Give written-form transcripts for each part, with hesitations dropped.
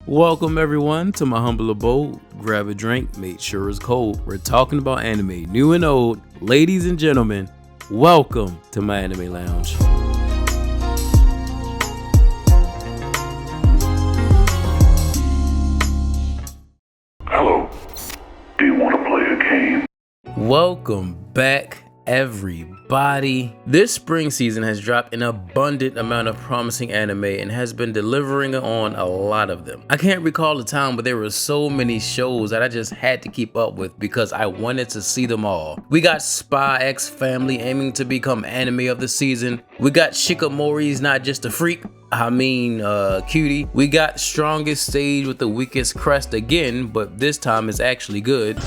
Welcome everyone to my humble abode. Grab a drink, make sure it's cold. We're talking about anime, new and old. Ladies and gentlemen, welcome to my anime lounge. Hello, do you want to play a game? Welcome back, everybody. This spring season has dropped an abundant amount of promising anime and has been delivering on a lot of them. I can't recall the time, but there were so many shows that I just had to keep up with because I wanted to see them all. We got Spy X Family aiming to become anime of the season. We got Shikamori's Not Just a Freak, cutie. We got Strongest Stage with the Weakest Crest again, but this time it's actually good.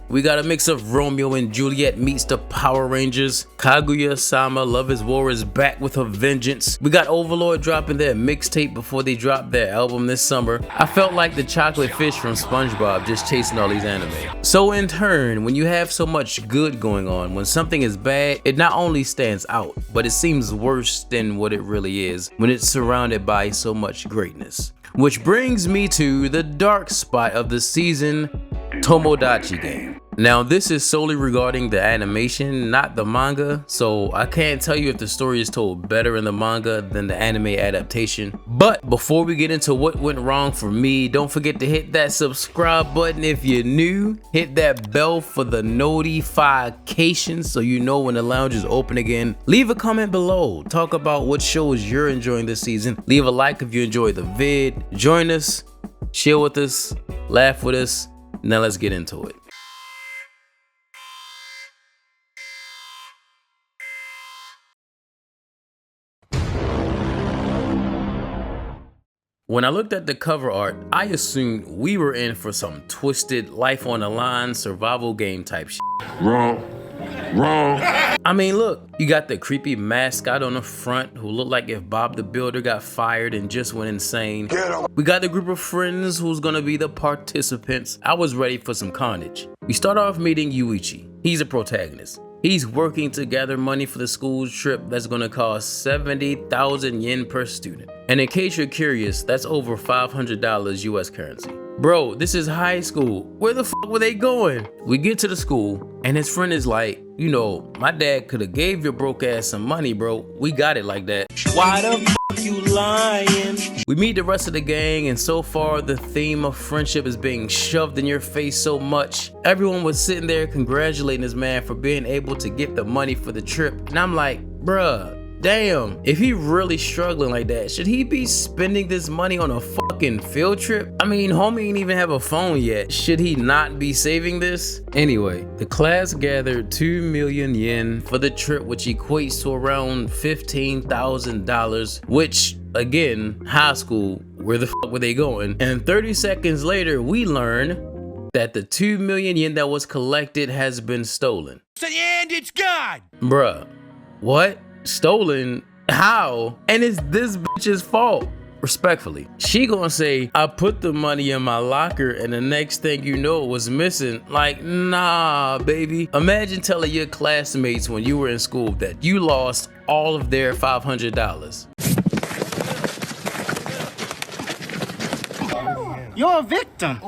We got a mix of Romeo and Juliet meets the Power Rangers. Kaguya-sama Love is War is back with a vengeance. We got Overlord dropping their mixtape before they drop their album this summer. I felt like the chocolate fish from SpongeBob just chasing all these anime. So in turn, when you have so much good going on, when something is bad, it not only stands out, but it seems worse than what it really is when it's surrounded by so much greatness. Which brings me to the dark spot of the season, Tomodachi Game. Now this is solely regarding the animation, not the manga, so I can't tell you if the story is told better in the manga than the anime adaptation. But before we get into what went wrong for me, don't forget to hit that subscribe button if you're new, hit that bell for the notifications so you know when the lounge is open again. Leave a comment below, talk about what shows you're enjoying this season, leave a like if you enjoyed the vid, join us, chill with us, laugh with us. Now let's get into it. When I looked at the cover art, I assumed we were in for some twisted, life on the line, survival game type shit. Wrong. I mean, look, you got the creepy mascot on the front who looked like if Bob the Builder got fired and just went insane. We got the group of friends who's gonna be the participants. I was ready for some carnage. We start off meeting Yuichi. He's a protagonist. He's working to gather money for the school trip that's gonna cost 70,000 yen per student. And in case you're curious, that's over $500 US currency. Bro, this is high school. Where the fuck were they going? We get to the school and his friend is like, you know, my dad could have gave your broke ass some money, bro. We got it like that. Why the fuck you lying? We meet the rest of the gang and so far the theme of friendship is being shoved in your face so much. Everyone was sitting there congratulating this man for being able to get the money for the trip. And I'm like, bruh, damn, if he really struggling like that, should he be spending this money on a fucking field trip? I mean, homie ain't even have a phone yet. Should he not be saving this? Anyway, the class gathered 2 million yen for the trip, which equates to around $15,000, which again, high school, where the fuck were they going? And 30 seconds later, we learn that the 2 million yen that was collected has been stolen. And it's gone! Bruh, what? Stolen? How? And it's this bitch's fault. Respectfully, she gonna say, I put the money in my locker and the next thing you know it was missing. Like, nah, baby. Imagine telling your classmates when you were in school that you lost all of their $500. You're a victim.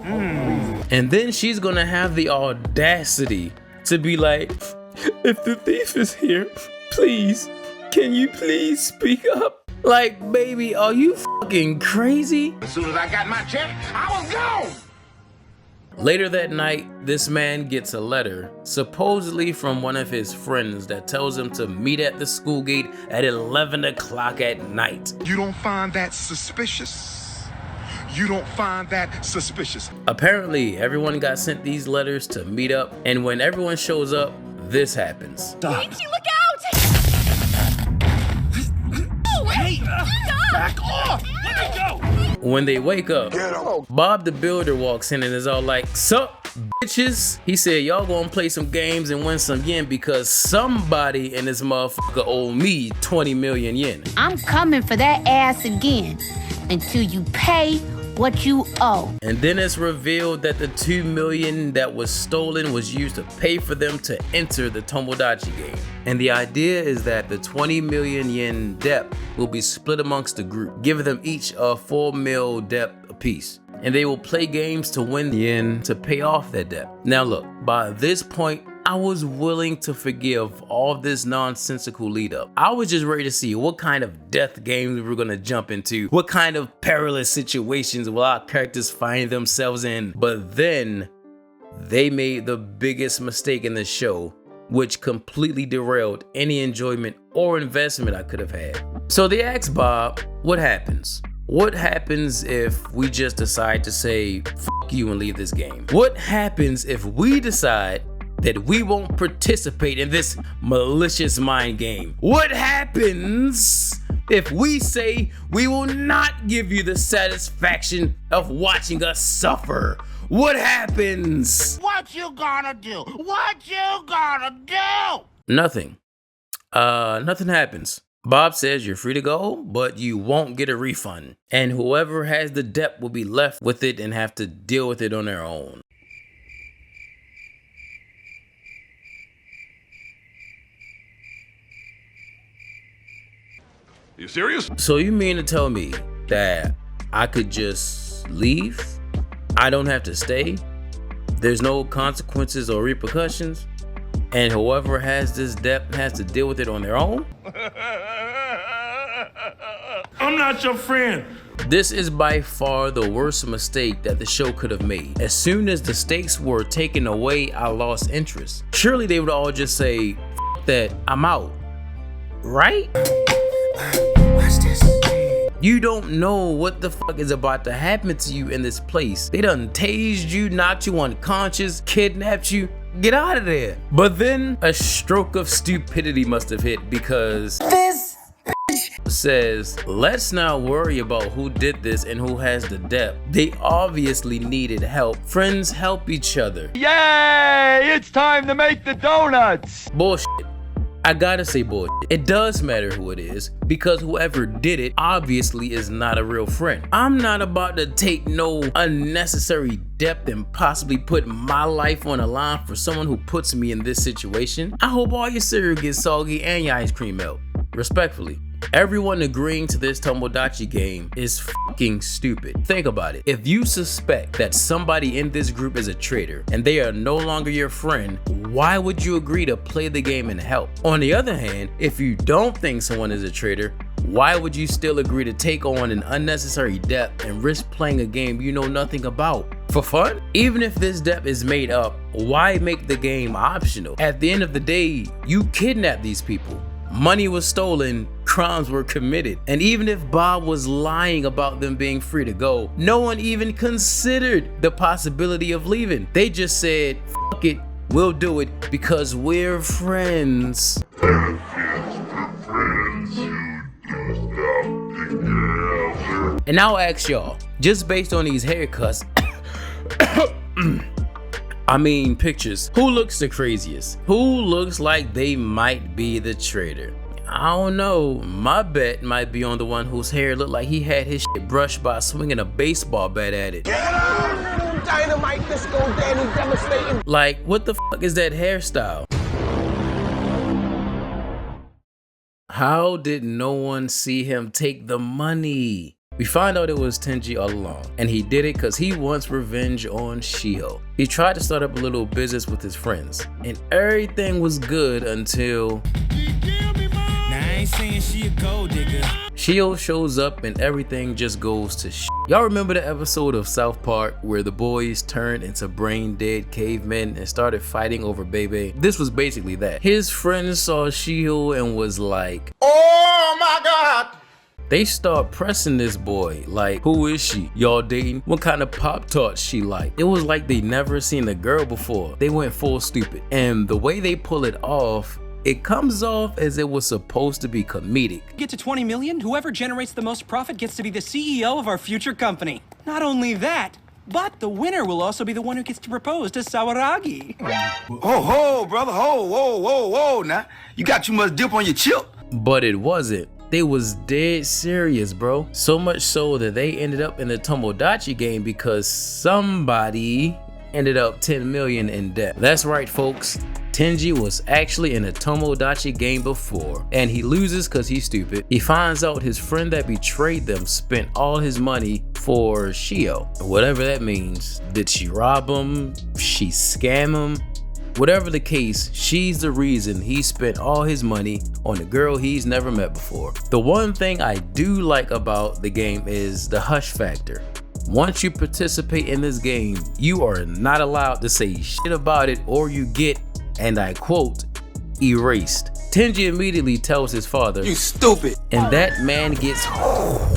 And then she's gonna have the audacity to be like, if the thief is here, please, can you please speak up? Like, baby, are you fucking crazy? As soon as I got my check, I was gone. Later that night, this man gets a letter, supposedly from one of his friends that tells him to meet at the school gate at 11 o'clock at night. You don't find that suspicious? You don't find that suspicious? Apparently, everyone got sent these letters to meet up, and when everyone shows up, this happens. Yuichi, look out! Hey, back off! Let me go! When they wake up, Bob the Builder walks in and is all like, sup, bitches? He said, y'all gonna play some games and win some yen because somebody in this motherfucker owe me 20 million yen. I'm coming for that ass again until you pay what you owe. And then it's revealed that the 2 million that was stolen was used to pay for them to enter the Tomodachi game. And the idea is that the 20 million yen debt will be split amongst the group, giving them each a 4 mil debt apiece. And they will play games to win the yen to pay off their debt. Now look, by this point, I was willing to forgive all this nonsensical lead up. I was just ready to see what kind of death games we were gonna jump into, what kind of perilous situations will our characters find themselves in. But then they made the biggest mistake in the show, which completely derailed any enjoyment or investment I could have had. So they asked Bob, what happens? What happens if we just decide to say, fuck you and leave this game? What happens if we decide that we won't participate in this malicious mind game? What happens if we say we will not give you the satisfaction of watching us suffer? What happens? What you gonna do? What you gonna do? Nothing. Nothing happens. Bob says you're free to go, but you won't get a refund. And whoever has the debt will be left with it and have to deal with it on their own. You serious? So you mean to tell me that I could just leave? I don't have to stay? There's no consequences or repercussions? And whoever has this debt has to deal with it on their own? I'm not your friend. This is by far the worst mistake that the show could have made. As soon as the stakes were taken away, I lost interest. Surely they would all just say, F that, I'm out. Right? You don't know what the fuck is about to happen to you in this place. They done tased you, knocked you unconscious, kidnapped you. Get out of there. But then a stroke of stupidity must have hit because this says, let's not worry about who did this and who has the debt. They obviously needed help. Friends help each other. Yay! It's time to make the donuts! Bullshit. I gotta say bullshit. It does matter who it is because whoever did it obviously is not a real friend. I'm not about to take no unnecessary depth and possibly put my life on the line for someone who puts me in this situation. I hope all your cereal gets soggy and your ice cream melt. Respectfully. Everyone agreeing to this Tomodachi game is fucking stupid. Think about it. If you suspect that somebody in this group is a traitor and they are no longer your friend, why would you agree to play the game and help? On the other hand, if you don't think someone is a traitor, why would you still agree to take on an unnecessary debt and risk playing a game you know nothing about? For fun? Even if this debt is made up, why make the game optional? At the end of the day, you kidnapped these people. Money was stolen, crimes were committed. And even if Bob was lying about them being free to go, no one even considered the possibility of leaving. They just said, fuck it, we'll do it because we're friends. And I'll ask y'all, just based on these haircuts, I mean pictures, who looks the craziest? Who looks like they might be the traitor? I don't know, my bet might be on the one whose hair looked like he had his shit brushed by swinging a baseball bat at it. Dynamite, disco, Danny, devastating. Like, what the fuck is that hairstyle? How did no one see him take the money? We find out it was Tenji all along, and he did it because he wants revenge on Shiho. He tried to start up a little business with his friends, and everything was good until Saying she a gold digger. Shiho shows up and everything just goes to shit. Y'all remember the episode of South Park where the boys turned into brain dead cavemen and started fighting over Bebe? This was basically that. His friends saw Shiho and was like, Oh my God! they start pressing this boy like, who is she? Y'all dating? What kind of Pop-Tarts she like? It was like they never seen a girl before. They went full stupid. And the way they pull it off, it comes off as it was supposed to be comedic. Get to 20 million, whoever generates the most profit gets to be the CEO of our future company. Not only that, but the winner will also be the one who gets to propose to Sawaragi. Ho, brother, ho, whoa, now. You got too much dip on your chip. But it wasn't. They was dead serious, bro. So much so that they ended up in the Tomodachi game because somebody ended up 10 million in debt. That's right, folks. Tenji was actually in a Tomodachi game before, and he loses because he's stupid. He finds out his friend that betrayed them spent all his money for Shio, whatever that means. Did she rob him? She scam him? Whatever the case, she's the reason he spent all his money on a girl he's never met before. The one thing I do like about the game is the hush factor. Once you participate in this game, you are not allowed to say shit about it or you get, and I quote, erased. Tenji immediately tells his father, "You stupid," and that man gets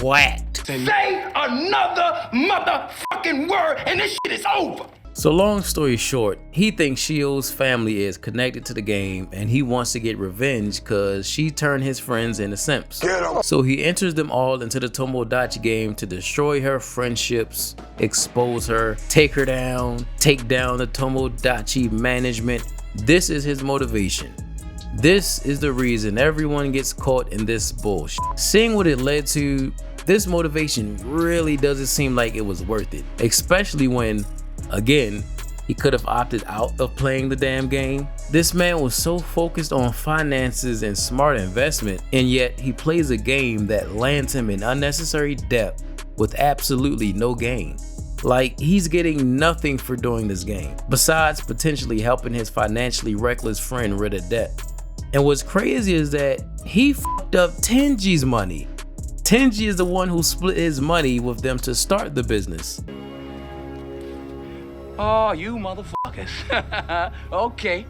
whacked. Say another motherfucking word and this shit is over. So long story short, he thinks Shio's family is connected to the game and he wants to get revenge because she turned his friends into simps. So he enters them all into the Tomodachi game to destroy her friendships, expose her, take her down, take down the Tomodachi management. This is his motivation. This is the reason everyone gets caught in this bullshit. Seeing what it led to, this motivation really doesn't seem like it was worth it, especially when, again, he could have opted out of playing the damn game. This man was so focused on finances and smart investment, and yet he plays a game that lands him in unnecessary debt with absolutely no gain. Like, he's getting nothing for doing this game, besides potentially helping his financially reckless friend rid of debt. And what's crazy is that he fucked up Tenji's money. Tenji is the one who split his money with them to start the business. Oh, you motherfuckers. Okay.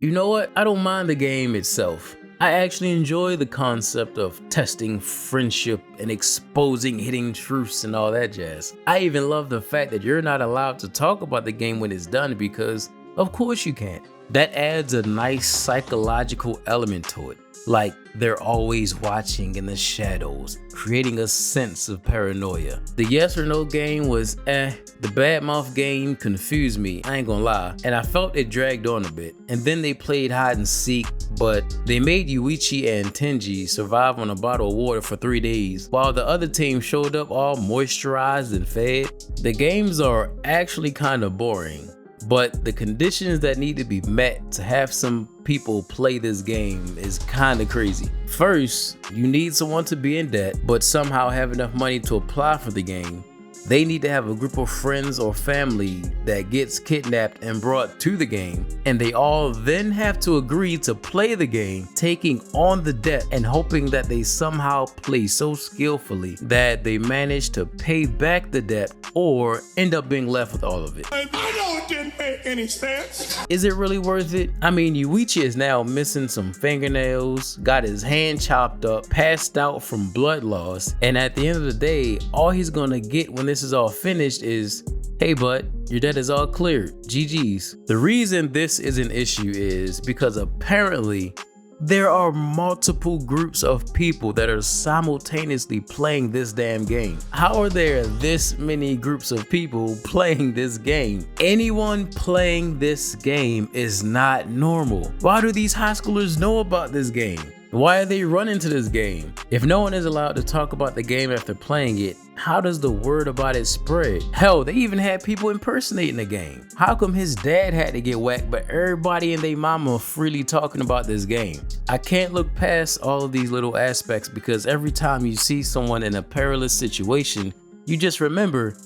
You know what? I don't mind the game itself. I actually enjoy the concept of testing friendship and exposing hidden truths and all that jazz. I even love the fact that you're not allowed to talk about the game when it's done because of course you can't. That adds a nice psychological element to it. Like, they're always watching in the shadows, creating a sense of paranoia. The yes or no game was The badmouth game confused me, I ain't gonna lie, and I felt it dragged on a bit. And then they played hide and seek, but they made Yuichi and Tenji survive on a bottle of water for 3 days, while the other team showed up all moisturized and fed. The games are actually kinda boring, but the conditions that need to be met to have some people play this game is kinda crazy. First, you need someone to be in debt, but somehow have enough money to apply for the game. They need to have a group of friends or family that gets kidnapped and brought to the game, and they all then have to agree to play the game, taking on the debt and hoping that they somehow play so skillfully that they manage to pay back the debt or end up being left with all of it. I know it didn't make any sense. Is it really worth it? I mean, Yuichi is now missing some fingernails, got his hand chopped up, passed out from blood loss, and at the end of the day, all he's gonna get when this is all finished is, hey bud, your debt is all cleared, GG's. The reason this is an issue is because apparently there are multiple groups of people that are simultaneously playing this damn game. How are there this many groups of people playing this game? Anyone playing this game is not normal. Why do these high schoolers know about this game? Why are they running to this game? If no one is allowed to talk about the game after playing it, how does the word about it spread? Hell, they even had people impersonating the game. How come his dad had to get whacked, but everybody and their mama are freely talking about this game? I can't look past all of these little aspects because every time you see someone in a perilous situation, you just remember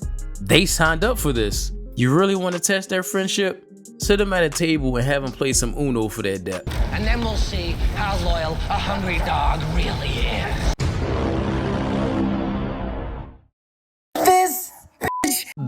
they signed up for this. You really want to test their friendship? Sit them at a table and have them play some Uno for their debt. And then we'll see how loyal a hungry dog really is.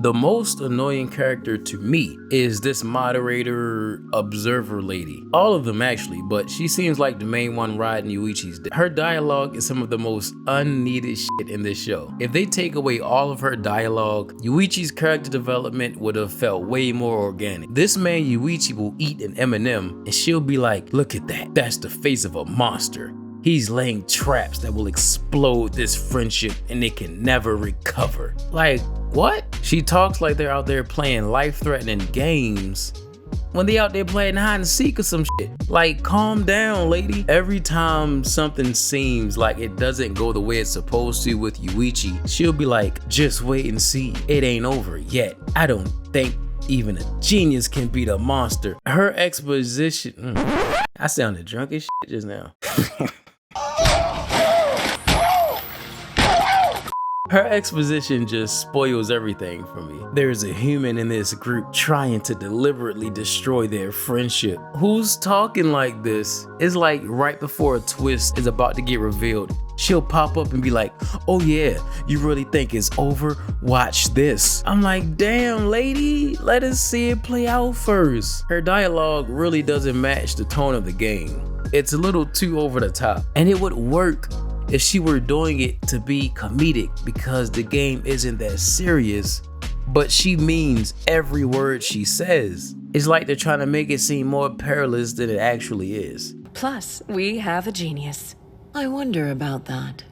The most annoying character to me is this moderator observer lady. All of them actually, but she seems like the main one riding Yuichi's dick. Her dialogue is some of the most unneeded shit in this show. If they take away all of her dialogue, Yuichi's character development would have felt way more organic. This man Yuichi will eat an M&M and she'll be like, look at that, that's the face of a monster. He's laying traps that will explode this friendship and it can never recover. Like, what? She talks like they're out there playing life-threatening games, when they out there playing hide and seek or some shit. Like, calm down, lady. Every time something seems like it doesn't go the way it's supposed to with Yuichi, she'll be like, just wait and see. It ain't over yet. I don't think even a genius can beat a monster. Her exposition. I sounded drunk as shit just now. Her exposition just spoils everything for me. There's a human in this group trying to deliberately destroy their friendship. Who's talking like this? It's like right before a twist is about to get revealed, she'll pop up and be like, oh yeah, you really think it's over? Watch this. I'm like, damn lady, let us see it play out first. Her dialogue really doesn't match the tone of the game. It's a little too over the top, and it would work if she were doing it to be comedic because the game isn't that serious, but she means every word she says. It's like they're trying to make it seem more perilous than it actually is. Plus, we have a genius. I wonder about that.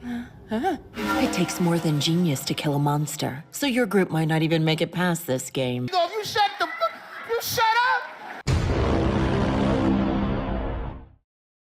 It takes more than genius to kill a monster, so your group might not even make it past this game. No, you shut up!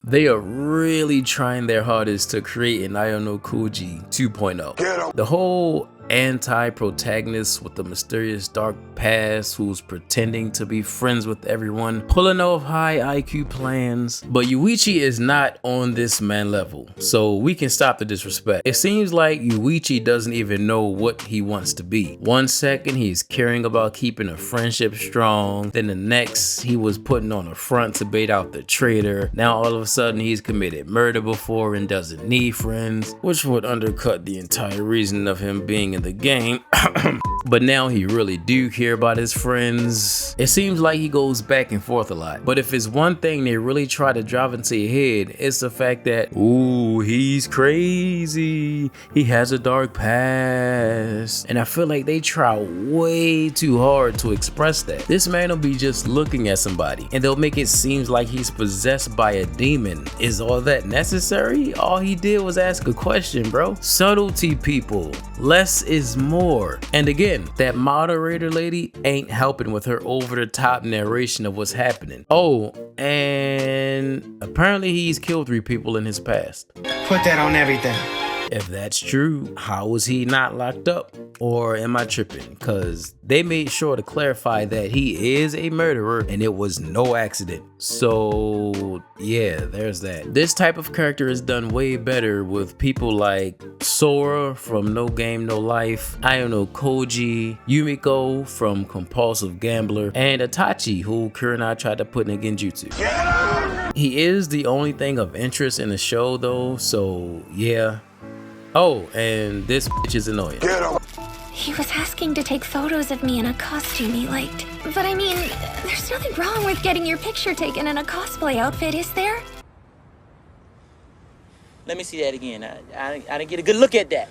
They are really trying their hardest to create an Io no Kuji 2.0. The whole anti-protagonist with the mysterious dark past who's pretending to be friends with everyone, pulling off high IQ plans. But Yuichi is not on this man level, so we can stop the disrespect. It seems like Yuichi doesn't even know what he wants to be. One second he's caring about keeping a friendship strong, then the next he was putting on a front to bait out the traitor. Now all of a sudden he's committed murder before and doesn't need friends, which would undercut the entire reason of him being in the game. But now he really do care about his friends. It seems like he goes back and forth a lot. But if it's one thing they really try to drive into your head, it's the fact that, ooh, he's crazy. He has a dark past. And I feel like they try way too hard to express that. This man will be just looking at somebody and they'll make it seem like he's possessed by a demon. Is all that necessary? All he did was ask a question, bro. Subtlety, people. Less is more. And again, that moderator lady ain't helping with her over-the-top narration of what's happening. Oh, and apparently he's killed 3 people in his past. Put that on everything. If that's true, how was he not locked up? Or am I tripping? Cause they made sure to clarify that he is a murderer and it was no accident. So yeah, there's that. This type of character is done way better with people like Sora from No Game No Life, Io no Koji, Yumiko from Compulsive Gambler, and Itachi, who Kurenai tried to put in Genjutsu. He is the only thing of interest in the show though, so yeah. Oh, and this bitch is annoying. He was asking to take photos of me in a costume he liked. But I mean, there's nothing wrong with getting your picture taken in a cosplay outfit, is there? Let me see that again. I didn't get a good look at that.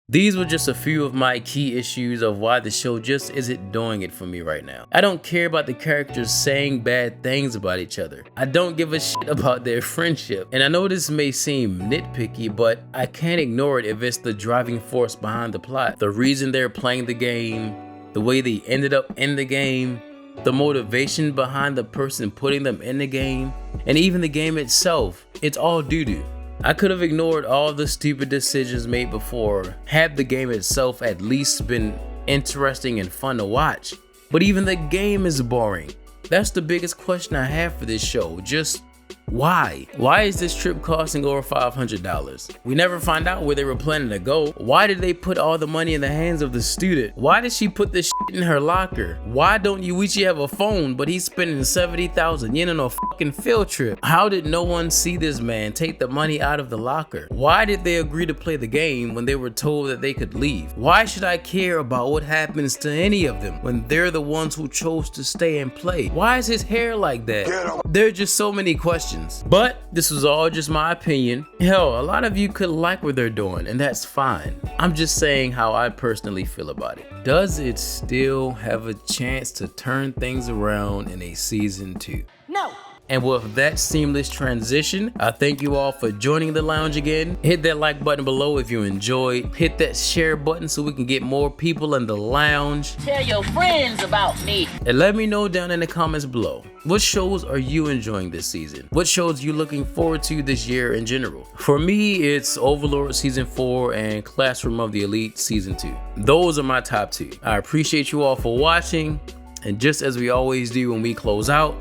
These were just a few of my key issues of why the show just isn't doing it for me right now. I don't care about the characters saying bad things about each other. I don't give a shit about their friendship. And I know this may seem nitpicky, but I can't ignore it if it's the driving force behind the plot. The reason they're playing the game, the way they ended up in the game, the motivation behind the person putting them in the game, and even the game itself. It's all doo-doo. I could have ignored all the stupid decisions made before had the game itself at least been interesting and fun to watch. But even the game is boring. That's the biggest question I have for this show. Just why? Why is this trip costing over $500? We never find out where they were planning to go. Why did they put all the money in the hands of the student? Why did she put this shit in her locker? Why don't Yuichi have a phone but he's spending 70,000 yen on a fucking field trip? How did no one see this man take the money out of the locker? Why did they agree to play the game when they were told that they could leave? Why should I care about what happens to any of them when they're the ones who chose to stay and play? Why is his hair like that? There are just so many questions. But this was all just my opinion. Hell, a lot of you could like what they're doing, and that's fine. I'm just saying how I personally feel about it. Does it still have a chance to turn things around in a season 2? No. And with that seamless transition, I thank you all for joining the lounge again. Hit that like button below if you enjoyed. Hit that share button so we can get more people in the lounge. Tell your friends about me. And let me know down in the comments below, what shows are you enjoying this season? What shows are you looking forward to this year in general? For me, it's Overlord Season 4 and Classroom of the Elite Season 2. Those are my top 2. I appreciate you all for watching. And just as we always do when we close out,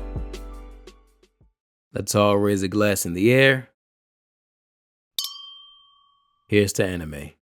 let's all raise a glass in the air. Here's to anime.